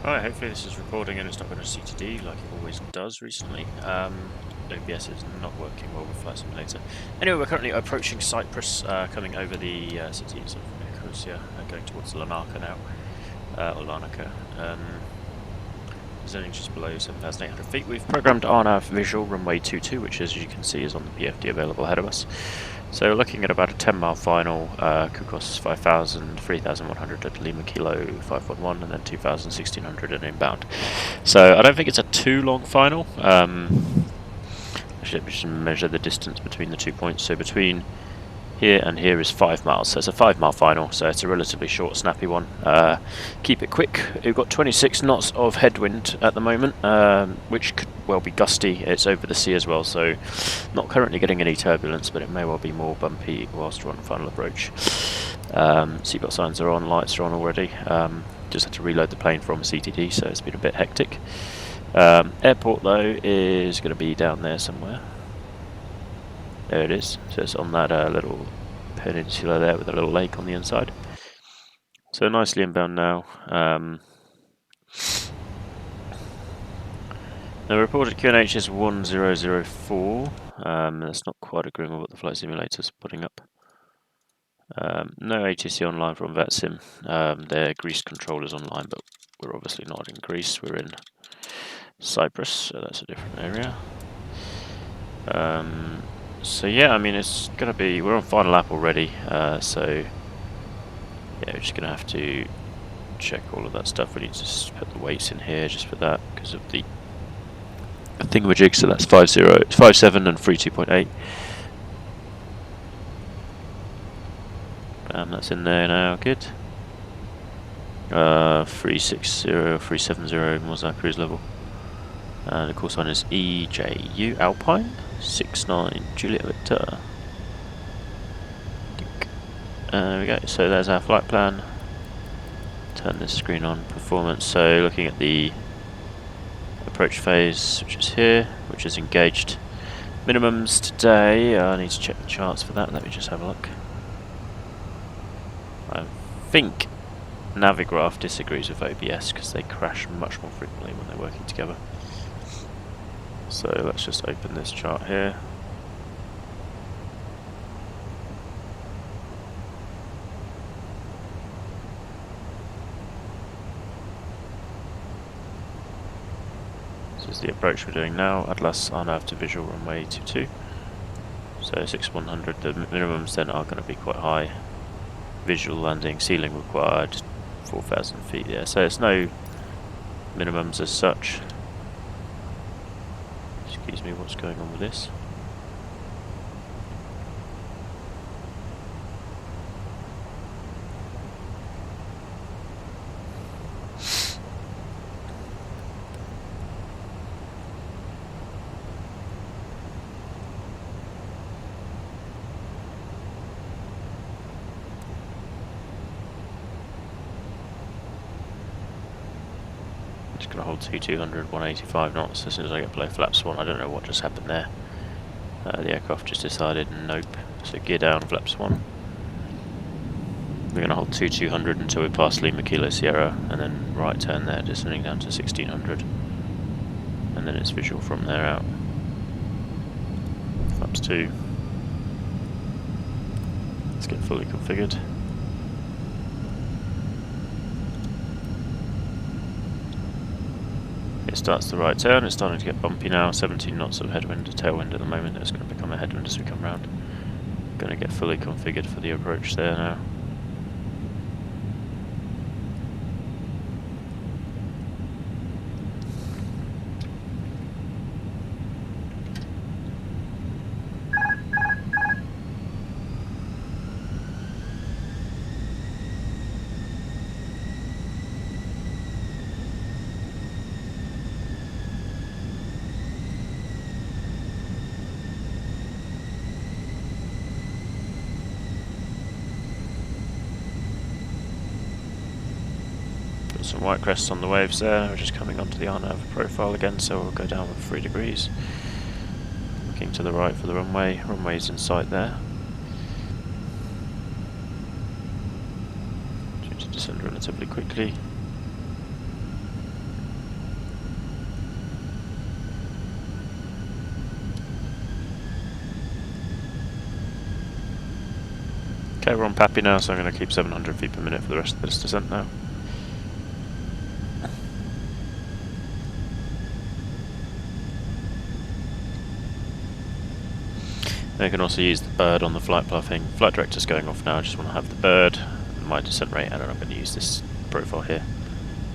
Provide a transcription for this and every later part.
Alright, hopefully this is recording and it's not going to CTD like it always does recently. OBS is not working well with Flight Simulator. Anyway, we're currently approaching Cyprus, coming over the cities of Nicosia, going towards Larnaca now, or Larnaca. Zoning just below 7,800 feet. We've programmed RNAV Visual runway 22, which as you can see is on the PFD available ahead of us. So we're looking at about a 10-mile final, could cost 5,000, 3,100 at Lima Kilo 511, and then 2,000, 1,600 at inbound. So I don't think it's a too long final. Actually, let me just measure the distance between the 2 points. So between here and here is 5 miles, so it's a 5-mile final, so it's a relatively short, snappy one. Keep it quick. We've got 26 knots of headwind at the moment, which could well be gusty. It's over the sea as well, so not currently getting any turbulence, but it may well be more bumpy whilst we're on final approach. Seatbelt signs are on, lights are on already. Just had to reload the plane from CTD, so it's been a bit hectic. Airport though is going to be down there somewhere. There it is. So it's on that little peninsula there with a little lake on the inside. So nicely inbound now. The reported QNH is 1004. That's not quite agreeing with what the flight simulator's putting up. No ATC online from VetSim. Their Greece controllers online, but we're obviously not in Greece. We're in Cyprus, so that's a different area. So yeah, I mean, it's going to be, we're on final lap already, so yeah, we're just going to have to check all of that stuff. We need to just put the weights in here just for that, because of the thingamajig, so that's 5.7 and 3.2.8. That's in there now, good. 360, 370 was our cruise level. And the call sign is EJU Alpine 69 Juliet Victor. There we go. So there's our flight plan. Turn this screen on. Performance. So looking at the approach phase, which is here, which is engaged. Minimums today. I need to check the charts for that. Let me just have a look. I think Navigraph disagrees with OBS because they crash much more frequently when they're working together. So let's just open this chart here. This is the approach we're doing now. Atlas RNAV to Visual runway 22. So 6100. The minimums then are going to be quite high. Visual landing, ceiling required, 4,000 feet. Yeah, so it's no minimums as such. Excuse me, what's going on with this? Just going to hold 200, 185 knots as soon as I get below flaps 1. I don't know what just happened there. The aircraft just decided nope. So gear down, flaps 1. We're going to hold 200 until we pass Lima Kilo Sierra, and then right turn there, descending down to 1600. And then it's visual from there out. Flaps 2. Let's get fully configured. It starts the right turn, it's starting to get bumpy now, 17 knots of headwind to tailwind at the moment. It's going to become a headwind as we come round. Going to get fully configured for the approach there now. Some white crests on the waves there. We're just coming onto the RNAV profile again, so we'll go down with 3 degrees. Looking to the right for the runway. Runway's in sight there. Due to descend relatively quickly. Okay, we're on Pappy now, so I'm going to keep 700 feet per minute for the rest of this descent now. You can also use the bird on the flight bluffing. Flight director's going off now, I just want to have the bird, my descent rate, and then I'm going to use this profile here.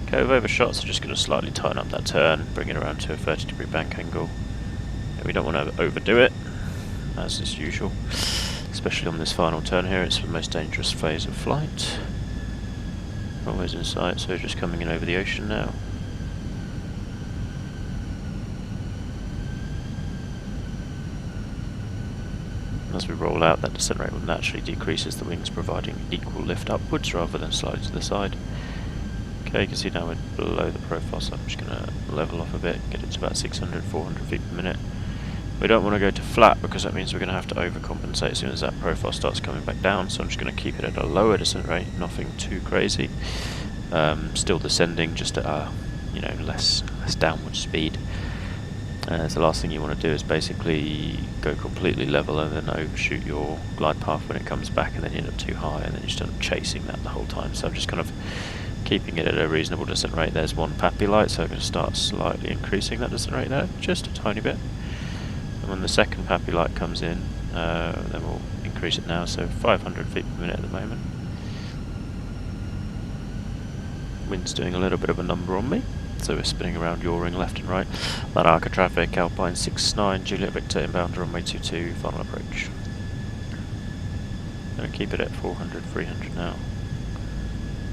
Okay, we've overshot, so just going to slightly tighten up that turn, bring it around to a 30-degree bank angle. And we don't want to overdo it, as is usual, especially on this final turn here. It's the most dangerous phase of flight. Always in sight, so just coming in over the ocean now. As we roll out, that descent rate will naturally decrease as the wings providing equal lift upwards rather than slide to the side. Okay, you can see now we're below the profile, so I'm just going to level off a bit, get it to about 600, 400 feet per minute. We don't want to go to flat because that means we're going to have to overcompensate as soon as that profile starts coming back down, so I'm just going to keep it at a lower descent rate, nothing too crazy. Still descending, just at a less downward speed. So the last thing you want to do is basically go completely level and then overshoot your glide path when it comes back, and then you end up too high and then you just end up chasing that the whole time. So I'm just kind of keeping it at a reasonable descent rate. There's one Pappy light, so I'm going to start slightly increasing that descent rate there, just a tiny bit. And when the second Pappy light comes in, then we'll increase it now, so 500 feet per minute at the moment. Wind's doing a little bit of a number on me, so we're spinning around, yawing left and right. Larnaca traffic, Alpine 69, Juliet Victor inbound, runway 22, final approach. Going to keep it at 400, 300 now.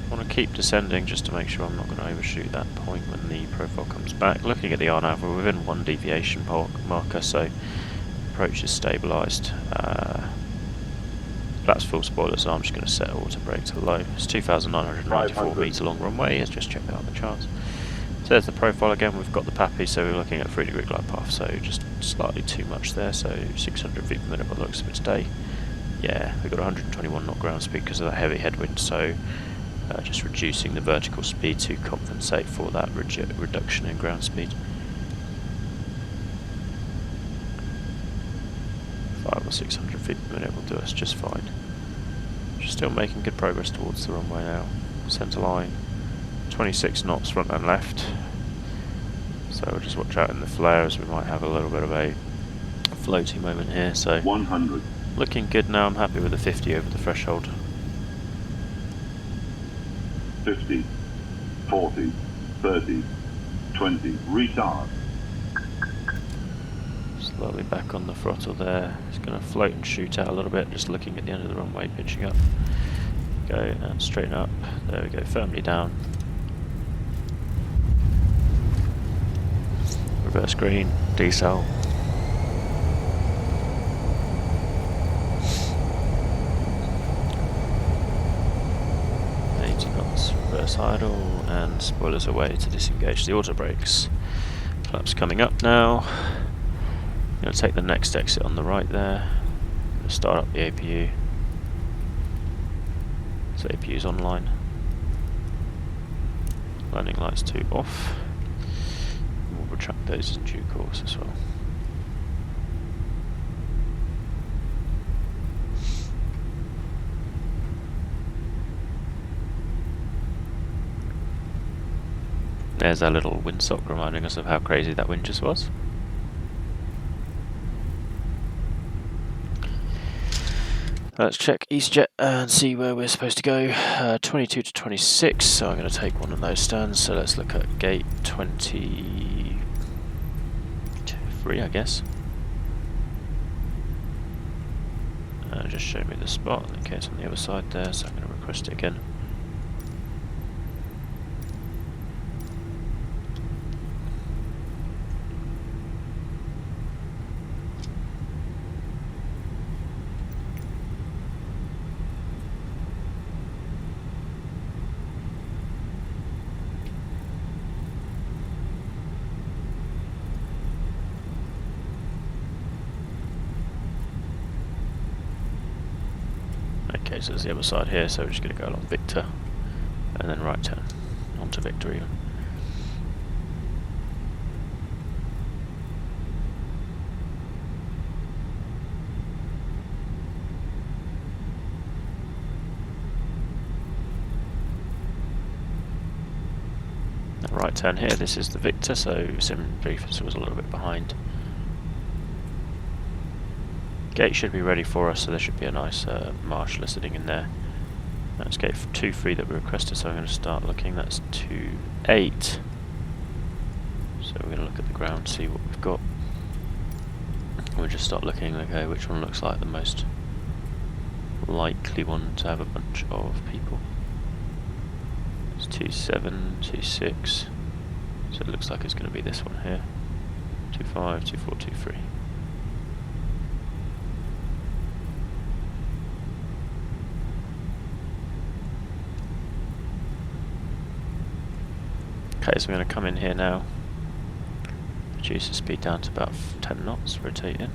I want to keep descending just to make sure I'm not going to overshoot that point when the profile comes back. Looking at the RNAV, we're within one deviation marker, so approach is stabilised. That's full spoiler, so I'm just going to set auto brake to low. It's 2,994 metre long runway, let's just check out the charts. So there's the profile again, we've got the Pappy, so we're looking at 3-degree glide path, so just slightly too much there, so 600 feet per minute by the looks of it today. Yeah, we've got 121 knot ground speed because of that heavy headwind, so just reducing the vertical speed to compensate for that reduction in ground speed. 500 or 600 feet per minute will do us just fine. Just still making good progress towards the runway now. Centre line, 26 knots front and left. So we'll just watch out in the flares, we might have a little bit of a floaty moment here. So 100. Looking good now, I'm happy with the 50 over the threshold. 50, 40, 30, 20, retard. Slowly back on the throttle there. It's going to float and shoot out a little bit, just looking at the end of the runway, pitching up. Go and straighten up. There we go, firmly down. Reverse green, decel. Reverse idle, and spoilers away to disengage the auto brakes. Flaps coming up now. I'm going to take the next exit on the right there. I'm going to start up the APU. So APU's online. Landing lights 2 off. And we'll retract those in due course as well. There's our little windsock reminding us of how crazy that wind just was. Let's check EastJet and see where we're supposed to go. 22 to 26, so I'm going to take one of those stands. So let's look at gate 23, I guess. Just show me the spot. Okay, it's on the other side there, so I'm going to request it again. Okay, so there's the other side here, so we're just going to go along Victor and then right turn onto Victor even. right turn here. This is the Victor, so sim briefers was a little bit behind. Gate should be ready for us, so there should be a nice marshaller sitting in there. That's gate 2-3 that we requested, so I'm going to start looking. That's 2-8. So we're going to look at the ground, see what we've got. We'll just start looking, okay, which one looks like the most likely one to have a bunch of people. It's 2-7, 2-6. So it looks like it's going to be this one here. 2-5, 2-4, 2-3. Okay, so we're going to come in here now. Reduce the speed down to about 10 knots, rotate in.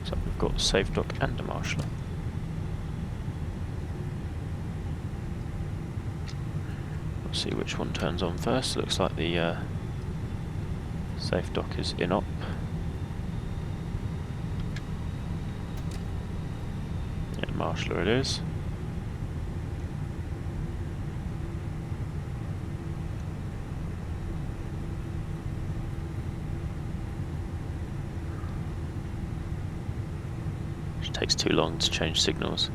So we've got a safe dock and a marshaller. We'll see which one turns on first. Looks like the safe dock is in op. Yeah, marshaller it is. Takes too long to change signals.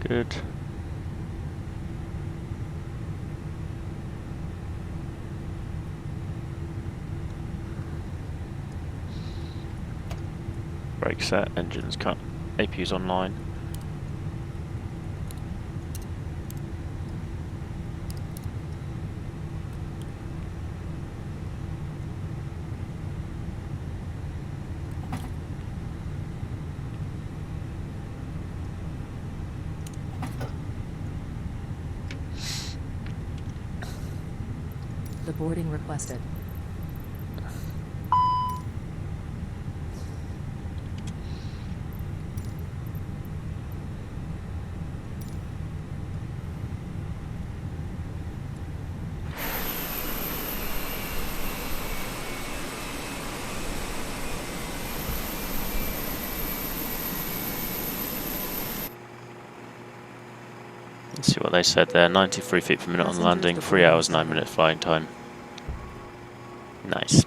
Good. Brake set, engines cut, APU's online. The boarding requested. Let's see what they said there. 93 feet per minute on landing, 3 hours 9 minutes flying time. Nice.